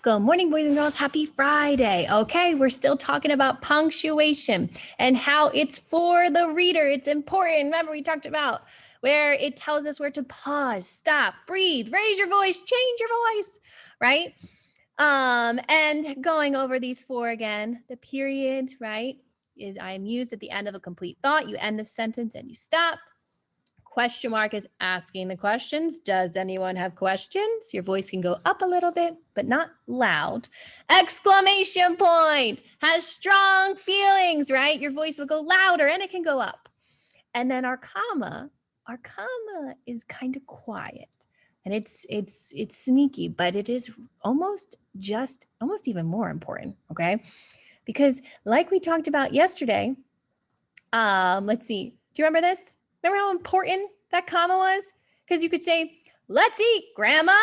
Good morning, boys and girls. Happy Friday. Okay, we're still talking about punctuation and how it's for the reader. It's important. Remember, we talked about where it tells us where to pause, stop, breathe, raise your voice, change your voice, right? And going over these four again, the period, right, is I am used at the end of a complete thought. You end the sentence and you stop. Question mark is asking the questions. Does anyone have questions? Your voice can go up a little bit, but not loud. Exclamation point has strong feelings, right? Your voice will go louder and it can go up. And then our comma is kind of quiet. And it's sneaky, but it is almost even more important, okay? Because like we talked about yesterday, let's see. Do you remember this? Remember how important that comma was? Because you could say, let's eat, grandma,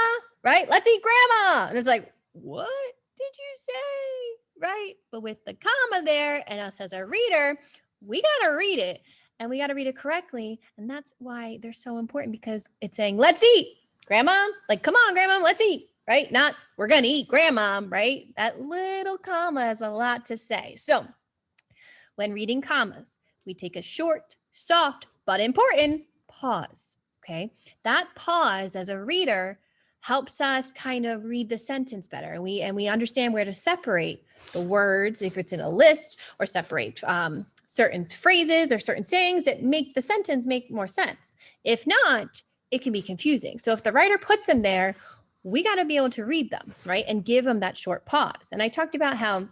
right? Let's eat, grandma. And it's like, what did you say? Right? But with the comma there and us as a reader, we got to read it and we got to read it correctly. And that's why they're so important, because it's saying, let's eat, grandma. Like, come on, grandma, let's eat, right? Not, we're going to eat, grandma, right? That little comma has a lot to say. So when reading commas, we take a short, soft, but important pause, okay? That pause as a reader helps us kind of read the sentence better. And we understand where to separate the words, if it's in a list, or separate certain phrases or certain sayings that make the sentence make more sense. If not, it can be confusing. So if the writer puts them there, we got to be able to read them, right? And give them that short pause. And I talked about how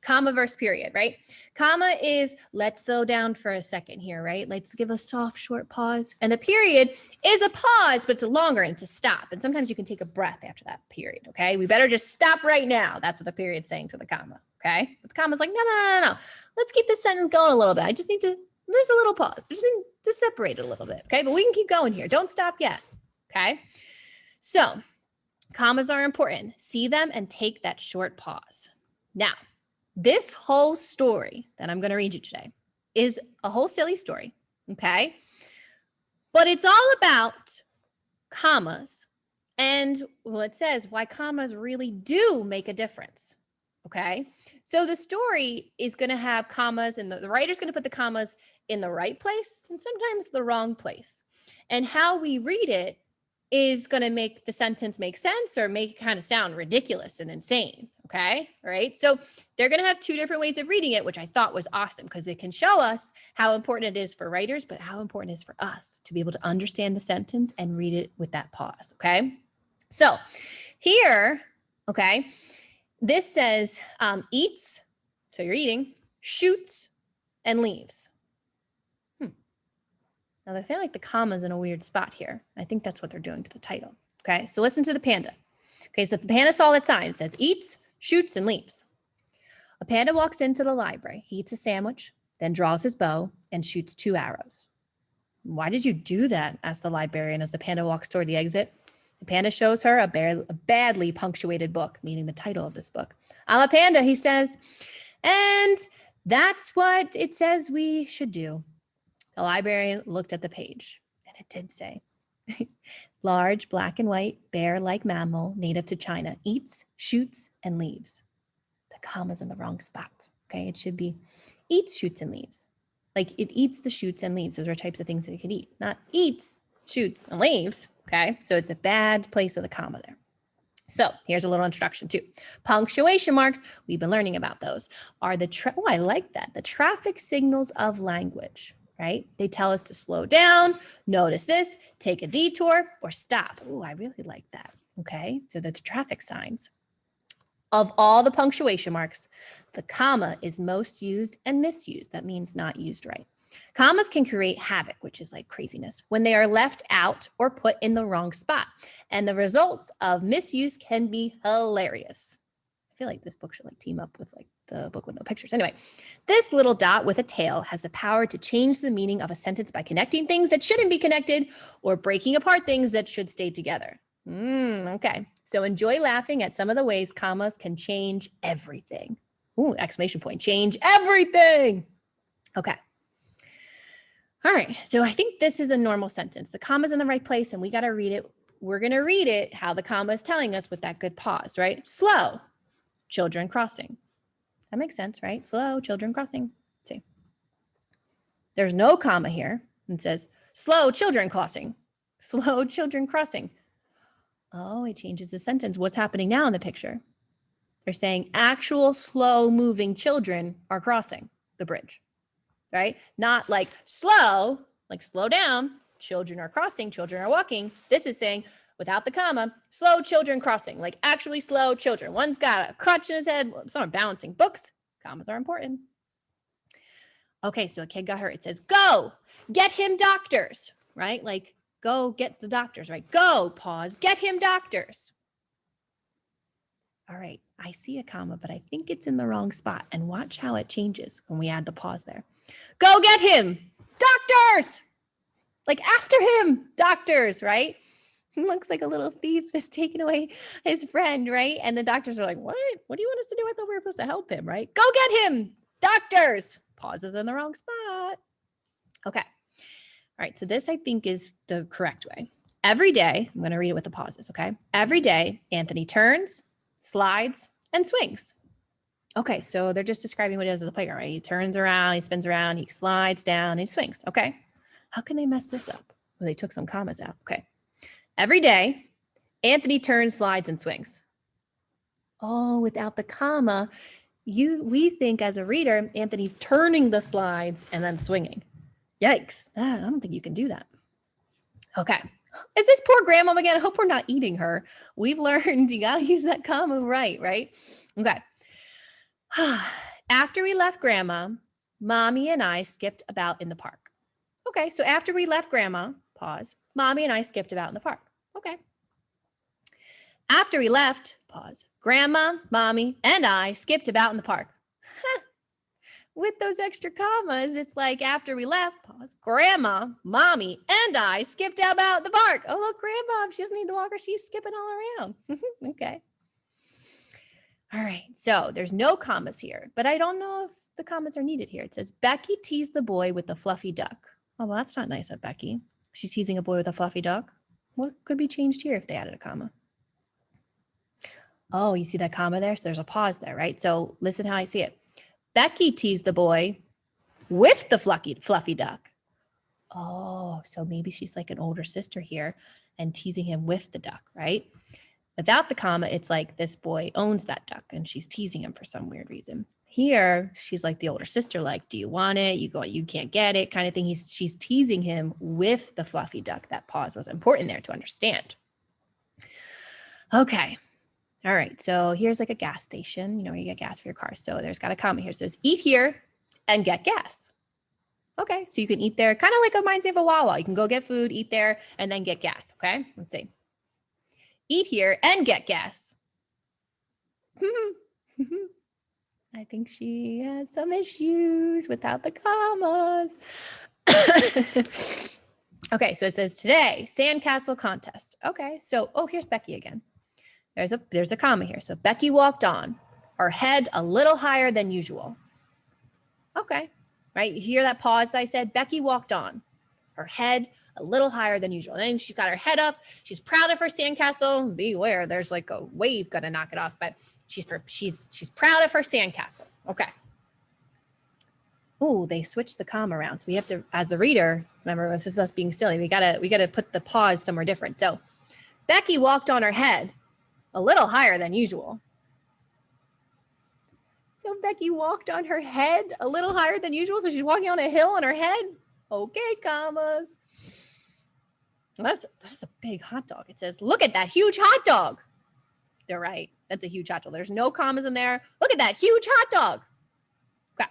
comma versus period, right? Comma is, let's slow down for a second here, right? Let's give a soft, short pause. And the period is a pause, but it's a longer and it's a stop. And sometimes you can take a breath after that period, okay? We better just stop right now. That's what the period's saying to the comma, okay? But the comma's like, no. Let's keep this sentence going a little bit. There's a little pause. I just need to separate it a little bit, okay? But we can keep going here. Don't stop yet, okay? So commas are important. See them and take that short pause. Now, this whole story that I'm going to read you today is a whole silly story, okay? But it's all about commas and, well, it says why commas really do make a difference, okay? So the story is going to have commas, and the writer's going to put the commas in the right place and sometimes the wrong place. And how we read it is going to make the sentence make sense or make it kind of sound ridiculous and insane, okay? All right, so they're going to have two different ways of reading it, which I thought was awesome because it can show us how important it is for writers, but how important it is for us to be able to understand the sentence and read it with that pause, okay? So here, okay, this says eats, so you're eating, shoots, and leaves. Now, I feel like the comma's in a weird spot here. I think that's what they're doing to the title. Okay, so listen to the panda. Okay, so the panda saw that sign. It says eats, shoots, and leaves. A panda walks into the library. He eats a sandwich, then draws his bow and shoots 2 arrows. Why did you do that? Asked the librarian as the panda walks toward the exit. The panda shows her a badly punctuated book, meaning the title of this book. I'm a panda, he says. And that's what it says we should do. The librarian looked at the page, and it did say, large, black and white, bear-like mammal native to China, eats, shoots, and leaves. The comma's in the wrong spot, okay? It should be eats, shoots, and leaves. Like it eats the shoots and leaves. Those are types of things that it could eat, not eats, shoots, and leaves, okay? So it's a bad place of the comma there. So here's a little introduction too. Punctuation marks, we've been learning about those, are I like that, the traffic signals of language. Right? They tell us to slow down, notice this, take a detour, or stop. Oh, I really like that. Okay, so the traffic signs. Of all the punctuation marks, the comma is most used and misused. That means not used right. Commas can create havoc, which is like craziness, when they are left out or put in the wrong spot. And the results of misuse can be hilarious. I feel like this book should like team up with like the book with no pictures. Anyway, this little dot with a tail has the power to change the meaning of a sentence by connecting things that shouldn't be connected or breaking apart things that should stay together. Okay, so enjoy laughing at some of the ways commas can change everything. Ooh, exclamation point, change everything. Okay. All right, so I think this is a normal sentence. The comma's in the right place and we got to read it we're going to read it how the comma is telling us with that good pause, right? Slow, children crossing. That makes sense, right? Slow, children crossing. Let's see. There's no comma here. It says slow, children crossing. Slow, children crossing. Oh, it changes the sentence. What's happening now in the picture? They're saying actual slow moving children are crossing the bridge, right? Not like slow down, children are crossing, children are walking. This is saying without the comma, slow children crossing, like actually slow children. One's got a crutch in his head, some are balancing books. Commas are important. Okay, so a kid got hurt. It says, go, get him doctors, right? Like, go get the doctors, right? Go, pause, get him doctors. All right, I see a comma, but I think it's in the wrong spot. And watch how it changes when we add the pause there. Go get him, doctors! Like after him, doctors, right? He looks like a little thief that's taking away his friend, right? And the doctors are like, what? What do you want us to do? I thought we were supposed to help him, right? Go get him, doctors! Pauses in the wrong spot. Okay. All right, so this I think is the correct way. Every day, I'm going to read it with the pauses, okay? Every day, Anthony turns, slides, and swings. Okay, so they're just describing what he does at the playground, right? He turns around, he spins around, he slides down, and he swings, okay? How can they mess this up? Well, they took some commas out, okay. Every day, Anthony turns, slides, and swings. Oh, without the comma, we think as a reader, Anthony's turning the slides and then swinging. Yikes, I don't think you can do that. Okay. Is this poor grandma again? I hope we're not eating her. We've learned you got to use that comma right? Okay. After we left grandma, mommy and I skipped about in the park. Okay, so after we left grandma, pause, mommy and I skipped about in the park. Okay. After we left, pause, grandma, mommy, and I skipped about in the park. With those extra commas, it's like after we left, pause, grandma, mommy, and I skipped about the park. Oh, look, grandma, she doesn't need the walker. She's skipping all around. Okay. All right, so there's no commas here, but I don't know if the commas are needed here. It says, Becky teased the boy with the fluffy duck. Oh, well, that's not nice of Becky. She's teasing a boy with a fluffy duck. What could be changed here if they added a comma? Oh, you see that comma there? So there's a pause there, right? So listen how I see it. Becky teased the boy with the fluffy duck. Oh, so maybe she's like an older sister here and teasing him with the duck, right? Without the comma, it's like this boy owns that duck and she's teasing him for some weird reason. Here, she's like the older sister, like, do you want it? You can't get it kind of thing. She's teasing him with the fluffy duck. That pause was important there to understand. Okay. All right. So here's like a gas station, where you get gas for your car. So there's got a comma here. It says, eat here and get gas. Okay. So you can eat there, kind of like reminds me of a Wawa. You can go get food, eat there, and then get gas. Okay. Let's see. Eat here and get gas. I think she has some issues without the commas. Okay, so it says today, sandcastle contest. Okay, so, here's Becky again. There's a comma here. So Becky walked on, her head a little higher than usual. Okay, right? You hear that pause I said? Becky walked on, her head a little higher than usual. And then she's got her head up. She's proud of her sandcastle. Beware, there's like a wave gonna knock it off, but she's proud of her sandcastle. Okay. Oh, they switched the comma around. So we have to, as a reader, remember, this is us being silly. We gotta put the pause somewhere different. So Becky walked on her head a little higher than usual. So Becky walked on her head a little higher than usual. So she's walking on a hill on her head. Okay, commas. That's a big hot dog. It says, look at that huge hot dog. They're right. That's a huge hot dog. There's no commas in there. Look at that huge hot dog. Okay.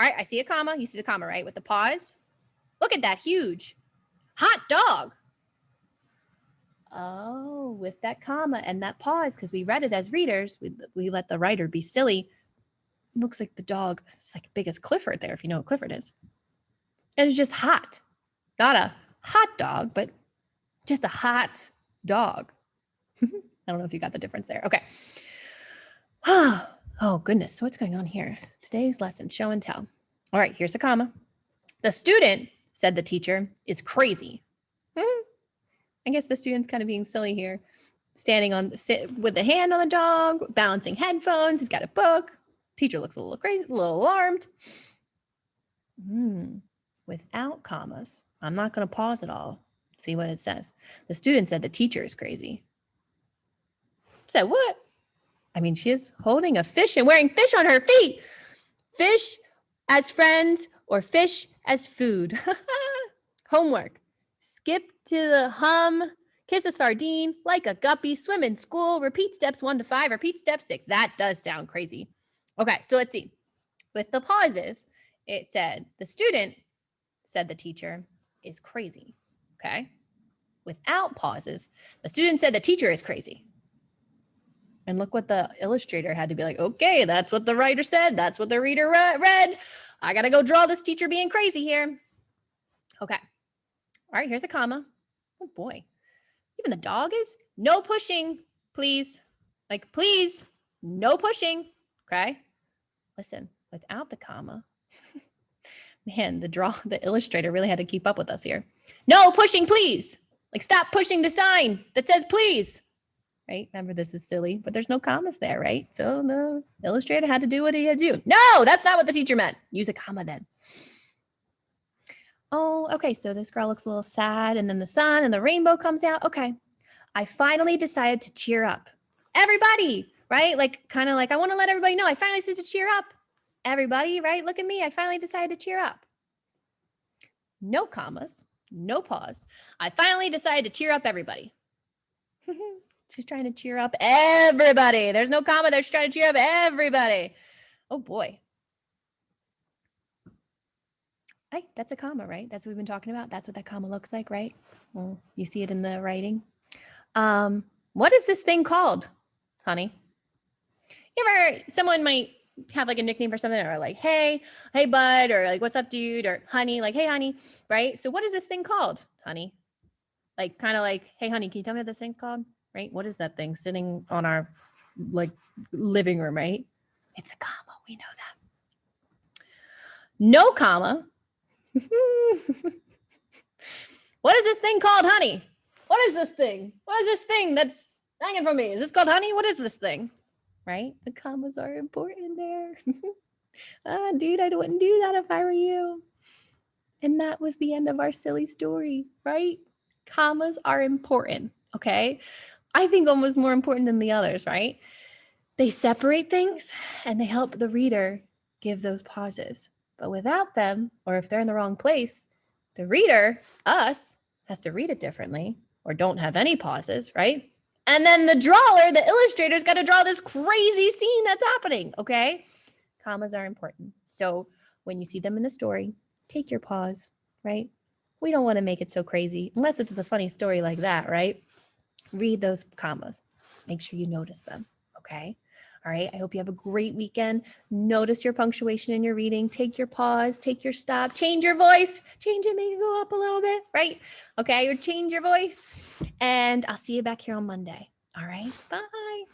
All right, I see a comma. You see the comma, right? With the pause. Look at that huge hot dog. Oh, with that comma and that pause, because we read it as readers, we let the writer be silly. It looks like the dog is like big as Clifford there, if you know what Clifford is. And it's just hot. Not a hot dog, but just a hot dog. I don't know if you got the difference there. Okay. Oh, goodness. So what's going on here? Today's lesson, show and tell. All right, here's a comma. The student, said the teacher, is crazy. I guess the student's kind of being silly here. Standing with the hand on the dog, balancing headphones. He's got a book. Teacher looks a little crazy, a little alarmed. Without commas, I'm not going to pause it all. See what it says. The student said the teacher is crazy. Said what? I mean, she is holding a fish and wearing fish on her feet. Fish as friends or fish as food. Homework. Skip to the hum. Kiss a sardine. Like a guppy. Swim in school. Repeat steps 1 to 5. Repeat step 6. That does sound crazy. Okay, so let's see. With the pauses, it said the student said the teacher is crazy. Okay. Without pauses, the student said the teacher is crazy. And look what the illustrator had to be like, okay, that's what the writer said. That's what the reader read. I got to go draw this teacher being crazy here. Okay. All right, here's a comma. Oh boy. Even the dog is no pushing, please. Like, please, no pushing. Okay. Listen, without the comma, man, the illustrator really had to keep up with us here. No pushing, please. Like, stop pushing the sign that says please. Right? Remember, this is silly, but there's no commas there, right? So the illustrator had to do what he had to do. No, that's not what the teacher meant. Use a comma then. Oh, okay. So this girl looks a little sad, and then the sun and the rainbow comes out. Okay. I finally decided to cheer up. Everybody, right? Like, kind of like, I want to let everybody know I finally decided to cheer up. Everybody, right? Look at me. I finally decided to cheer up. No commas, no pause. I finally decided to cheer up everybody. She's trying to cheer up everybody. There's no comma there. She's trying to cheer up everybody. Oh boy. Hey, that's a comma, right? That's what we've been talking about. That's what that comma looks like, right? Well, you see it in the writing. What is this thing called, honey? Someone might have like a nickname for something, or like, hey bud, or like, what's up dude, or honey, like, hey honey, right? So what is this thing called, honey? Like, kind of like, hey honey, can you tell me what this thing's called, right? What is that thing sitting on our like living room, right? It's a comma, we know that. No comma. What is this thing called, honey? What is this thing? What is this thing that's hanging from me? Is this called honey? What is this thing? Right? The commas are important there. Dude, I wouldn't do that if I were you. And that was the end of our silly story, right? Commas are important, okay? I think almost more important than the others, right? They separate things and they help the reader give those pauses. But without them, or if they're in the wrong place, the reader, us, has to read it differently or don't have any pauses, right? And then the drawer, the illustrator's got to draw this crazy scene that's happening, okay? Commas are important. So when you see them in a story, take your pause, right? We don't want to make it so crazy, unless it's a funny story like that, right? Read those commas. Make sure you notice them, okay? All right, I hope you have a great weekend. Notice your punctuation in your reading. Take your pause, take your stop, change your voice, change it, make it go up a little bit, right? Okay, or change your voice. And I'll see you back here on Monday. All right, bye.